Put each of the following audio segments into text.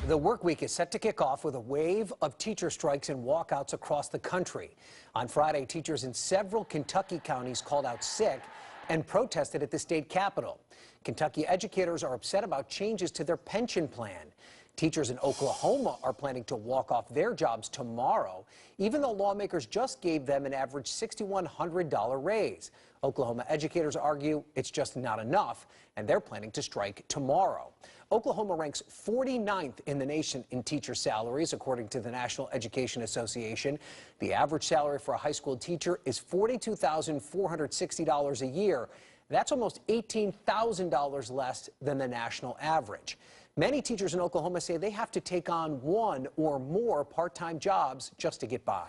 The work week is set to kick off with a wave of teacher strikes and walkouts across the country. On Friday, teachers in several Kentucky counties called out sick and protested at the state capitol. Kentucky educators are upset about changes to their pension plan. Teachers in Oklahoma are planning to walk off their jobs tomorrow, even though lawmakers just gave them an average $6,100 raise. Oklahoma educators argue it's just not enough, and they're planning to strike tomorrow. Oklahoma ranks 49th in the nation in teacher salaries, according to the National Education Association. The average salary for a high school teacher is $42,460 a year. That's almost $18,000 less than the national average. Many teachers in Oklahoma say they have to take on one or more part-time jobs just to get by.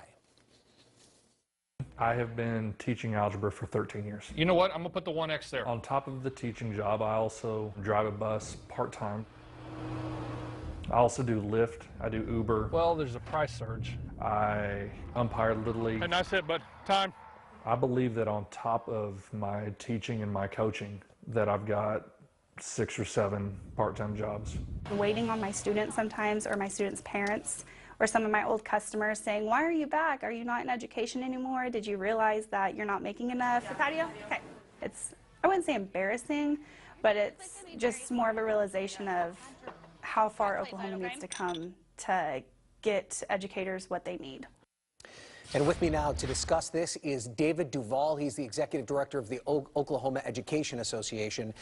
I have been teaching algebra for 13 years. You know what? I'm going to put the 1X there. On top of the teaching job, I also drive a bus part-time. I also do Lyft. I do Uber. Well, there's a price surge. I umpire Little League. And that's it, but time. I believe that on top of my teaching and my coaching, that I've got 6 or 7 part-time jobs. Waiting on my students sometimes, or my students' parents, or some of my old customers saying, "Why are you back? Are you not in education anymore? Did you realize that you're not making enough?" The patio? Okay. It's, I wouldn't say embarrassing, but it's just more of a realization of how far Oklahoma needs to come to get educators what they need. And with me now to discuss this is David DuVall. He's the executive director of the Oklahoma Education Association.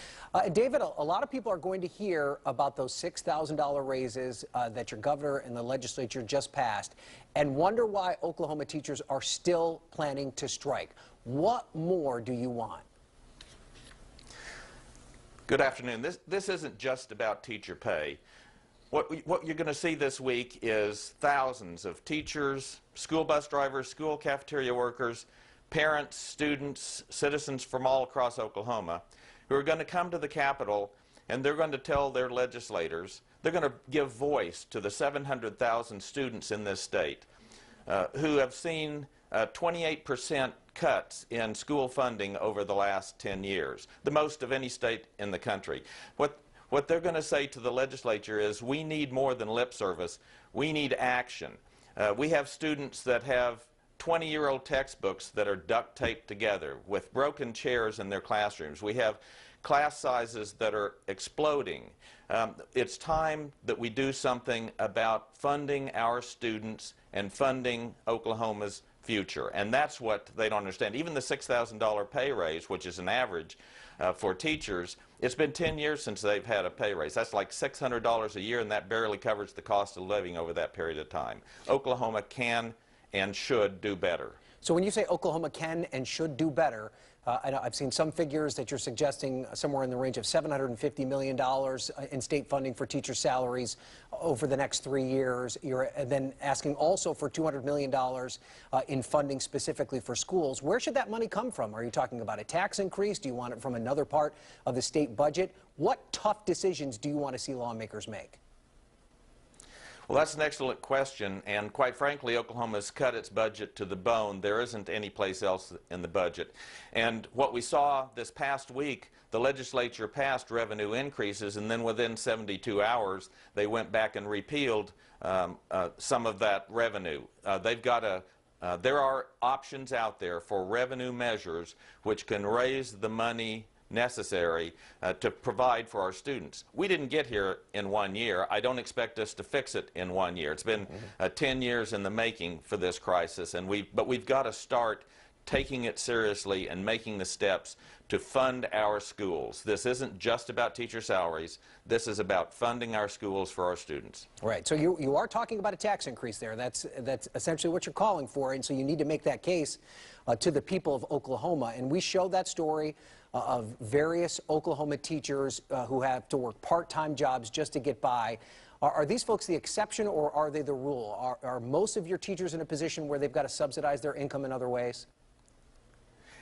David, a lot of people are going to hear about those $6,000 raises that your governor and the legislature just passed and wonder why Oklahoma teachers are still planning to strike. What more do you want? Good afternoon. This isn't just about teacher pay. What you're going to see this week is thousands of teachers, school bus drivers, school cafeteria workers, parents, students, citizens from all across Oklahoma who are going to come to the Capitol, and they're going to tell their legislators, they're going to give voice to the 700,000 students in this state who have seen 28% cuts in school funding over the last 10 years, the most of any state in the country. What they're going to say to the legislature is, we need more than lip service. We need action. We have students that have 20-year-old textbooks that are duct taped together with broken chairs in their classrooms. We have class sizes that are exploding. It's time that we do something about funding our students and funding Oklahoma's future. And that's what they don't understand. Even the $6,000 pay raise, which is an average for teachers, it's been 10 years since they've had a pay raise. That's like $600 a year, and that barely covers the cost of living over that period of time. Oklahoma can and should do better. So when you say Oklahoma can and should do better, I've seen some figures that you're suggesting somewhere in the range of $750 million in state funding for teacher salaries over the next 3 years. You're then asking also for $200 million in funding specifically for schools. Where should that money come from? Are you talking about a tax increase? Do you want it from another part of the state budget? What tough decisions do you want to see lawmakers make? Well, that's an excellent question, and quite frankly, Oklahoma's cut its budget to the bone. There isn't any place else in the budget. And what we saw this past week, the legislature passed revenue increases, and then within 72 hours, they went back and repealed some of that revenue. There are options out there for revenue measures which can raise the money necessary to provide for our students. We didn't get here in 1 year. I don't expect us to fix it in 1 year. It's been 10 years in the making for this crisis, and but we've got to start taking it seriously and making the steps to fund our schools. This isn't just about teacher salaries. This is about funding our schools for our students. Right. So you are talking about a tax increase there. That's essentially what you're calling for, and so you need to make that case to the people of Oklahoma. And we showed that story of various Oklahoma teachers who have to work part-time jobs just to get by. Are these folks the exception, or are they the rule? Are most of your teachers in a position where they've got to subsidize their income in other ways?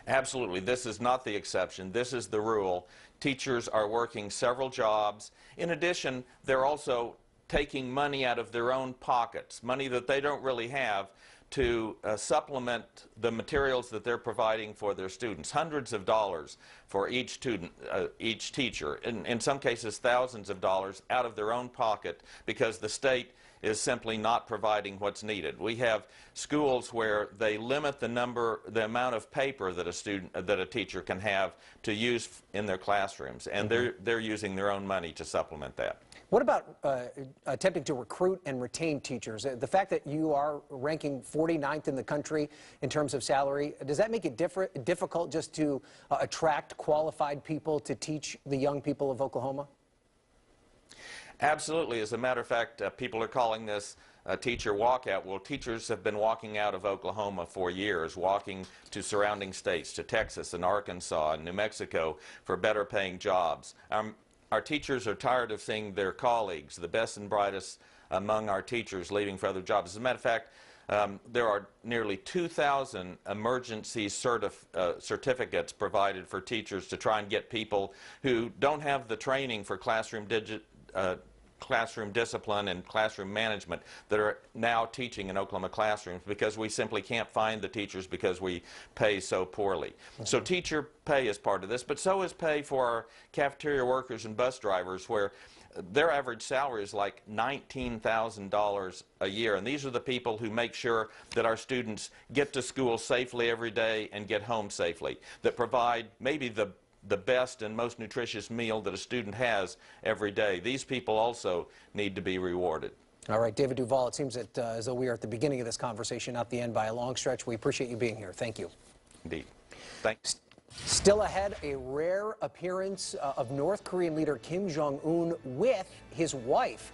Absolutely. This is not the exception. This is the rule. Teachers are working several jobs. In addition, they're also taking money out of their own pockets, money that they don't really have, to supplement the materials that they're providing for their students. Hundreds of dollars for each student, each teacher, in some cases thousands of dollars out of their own pocket because the state is simply not providing what's needed. We have schools where they limit the amount of paper that a teacher can have to use in their classrooms, and they're using their own money to supplement that. What about attempting to recruit and retain teachers? The fact that you are ranking 49th in the country in terms of salary, does that make it difficult just to attract qualified people to teach the young people of Oklahoma? Absolutely. As a matter of fact, people are calling this a teacher walkout. Well, teachers have been walking out of Oklahoma for years, walking to surrounding states, to Texas and Arkansas and New Mexico for better paying jobs. Our teachers are tired of seeing their colleagues, the best and brightest among our teachers, leaving for other jobs. As a matter of fact, there are nearly 2,000 emergency certificates provided for teachers to try and get people who don't have the training for classroom discipline and classroom management that are now teaching in Oklahoma classrooms, because we simply can't find the teachers because we pay so poorly. So teacher pay is part of this, but so is pay for our cafeteria workers and bus drivers, where their average salary is like $19,000 a year. And these are the people who make sure that our students get to school safely every day and get home safely, that provide maybe the best and most nutritious meal that a student has every day. These people also need to be rewarded. All right, David DuVall, it seems that as though we are at the beginning of this conversation, not the end by a long stretch. We appreciate you being here. Thank you. Indeed. Thanks. Still ahead, a rare appearance of North Korean leader Kim Jong-un with his wife.